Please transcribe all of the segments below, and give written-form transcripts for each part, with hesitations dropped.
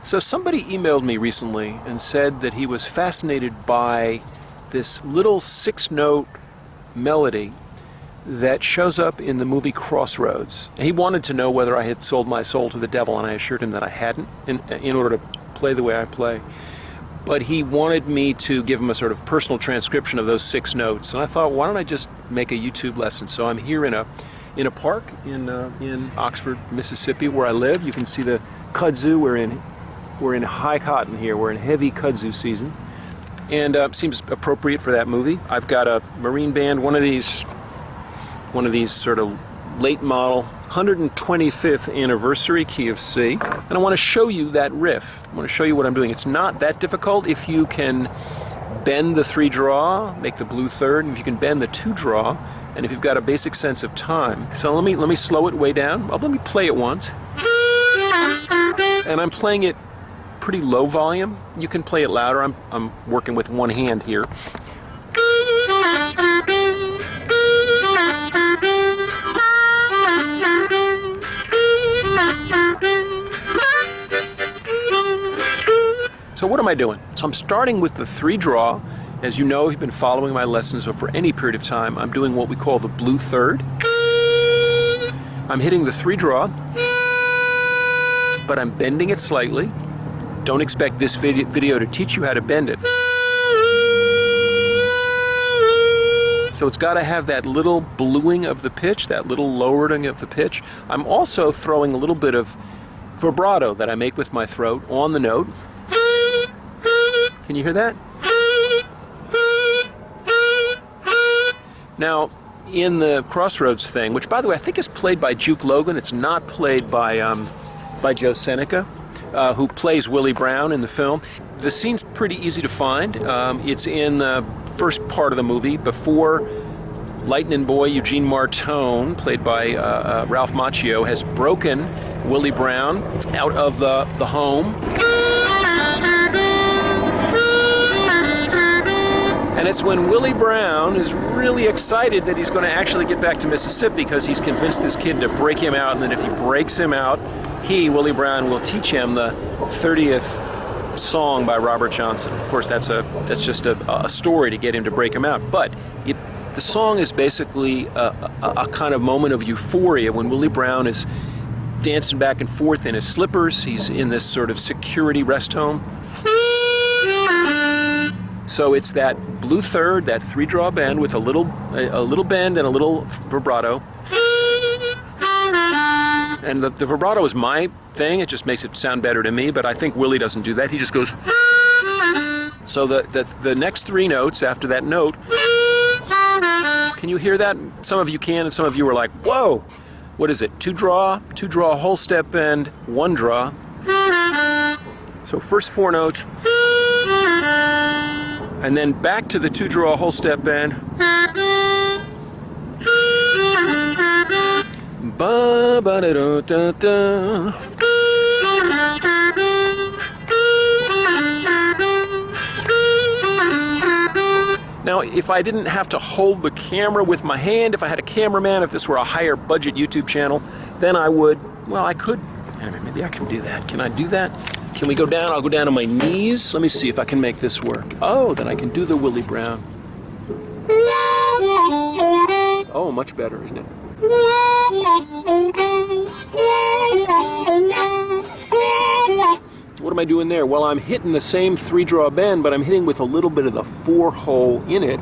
So somebody emailed me recently and said that he was fascinated by this little 6-note melody that shows up in the movie Crossroads. He wanted to know whether I had sold my soul to the devil, and I assured him that I hadn't in order to play the way I play. But he wanted me to give him a sort of personal transcription of those 6 notes, and I thought, why don't I just make a YouTube lesson? So I'm here in a park in Oxford, Mississippi, where I live. You can see the kudzu. We're in high cotton here. We're in heavy kudzu season, and seems appropriate for that movie. I've got a marine band, one of these sort of late model 125th anniversary key of C, and I want to show you that riff. I want to show you what I'm doing. It's not that difficult if you can bend the 3 draw, make the blue third, and if you can bend the 2 draw, and if you've got a basic sense of time. So let me slow it way down. Let me play it once. And I'm playing it pretty low volume. You can play it louder. I'm working with one hand here. So what am I doing? So I'm starting with the 3 draw. As you know, if you've been following my lessons for any period of time, I'm doing what we call the blue third. I'm hitting the 3 draw, but I'm bending it slightly. Don't expect this video to teach you how to bend it. So it's got to have that little bluing of the pitch, that little lowering of the pitch. I'm also throwing a little bit of vibrato that I make with my throat on the note. Can you hear that? Now, in the Crossroads thing, which by the way I think is played by Duke Logan, it's not played by Joe Seneca, who plays Willie Brown in the film. The scene's pretty easy to find. It's in the first part of the movie, before Lightning Boy Eugene Martone, played by Ralph Macchio, has broken Willie Brown out of the home. And it's when Willie Brown is really excited that he's going to actually get back to Mississippi, because he's convinced this kid to break him out, and then if he breaks him out, Willie Brown, will teach him the 30th song by Robert Johnson. Of course, that's just a story to get him to break him out. But the song is basically a kind of moment of euphoria when Willie Brown is dancing back and forth in his slippers. He's in this sort of security rest home. So it's that blue third, that 3 draw bend with a little bend and a little vibrato. And the vibrato is my thing. It just makes it sound better to me, but I think Willie doesn't do that. He just goes. So the next 3 notes after that note, can you hear that? Some of you can, and some of you are like, whoa, what is it? 2 draw, whole step bend, 1 draw. So first 4 notes. And then back to the 2 draw, whole step bend. Ba ba da da da da. Now, if I didn't have to hold the camera with my hand, if I had a cameraman, if this were a higher budget YouTube channel, then I would, well, I could, maybe I can do that. Can I do that? Can we go down? I'll go down on my knees. Let me see if I can make this work. Oh, then I can do the Willie Brown. Oh, much better, isn't it? What am I doing there? Well, I'm hitting the same 3 draw bend, but I'm hitting with a little bit of the 4 hole in it.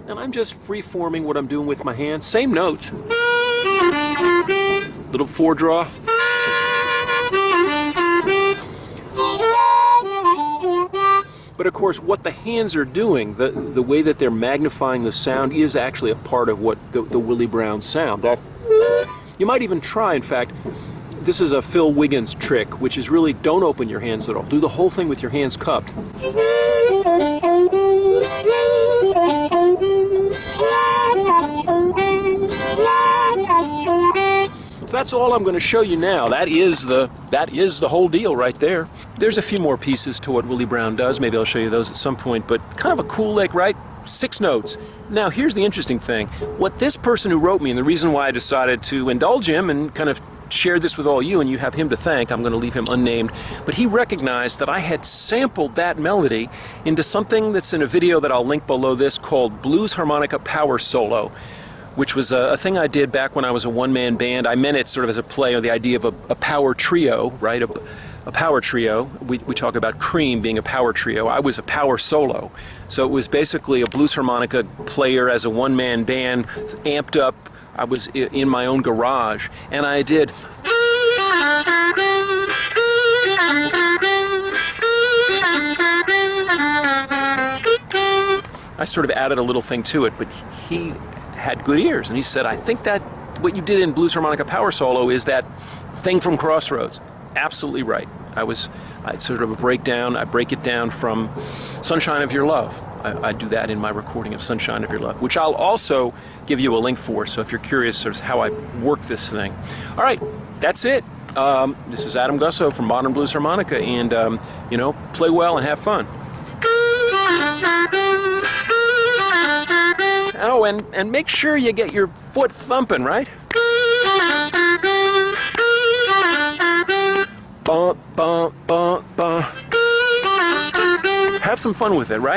And I'm just free-forming what I'm doing with my hands. Same notes. Little 4 draw. But of course, what the hands are doing, the way that they're magnifying the sound, is actually a part of what the Willie Brown sound. You might even try, in fact, this is a Phil Wiggins trick, which is really don't open your hands at all. Do the whole thing with your hands cupped. So that's all I'm going to show you now. That is the whole deal right there. There's a few more pieces to what Willie Brown does. Maybe I'll show you those at some point, but kind of a cool lick, right? 6 notes. Now here's the interesting thing. What this person who wrote me, and the reason why I decided to indulge him and kind of shared this with all you, and you have him to thank. I'm going to leave him unnamed. But he recognized that I had sampled that melody into something that's in a video that I'll link below this called Blues Harmonica Power Solo, which was a thing I did back when I was a one-man band. I meant it sort of as a play on the idea of a power trio, right? A power trio. We talk about Cream being a power trio. I was a power solo. So it was basically a blues harmonica player as a one-man band, amped up. I was in my own garage, and I did. I sort of added a little thing to it, but he had good ears, and he said, I think that what you did in Blues Harmonica Power Solo is that thing from Crossroads. Absolutely right. I sort of a breakdown. I break it down from Sunshine of Your Love. I do that in my recording of Sunshine of Your Love, which I'll also give you a link for, so if you're curious sort of how I work this thing. All right, that's it. This is Adam Gussow from Modern Blues Harmonica, and, you know, play well and have fun. Oh, and make sure you get your foot thumping, right? Bump, bump, bump, bump. Have some fun with it, right?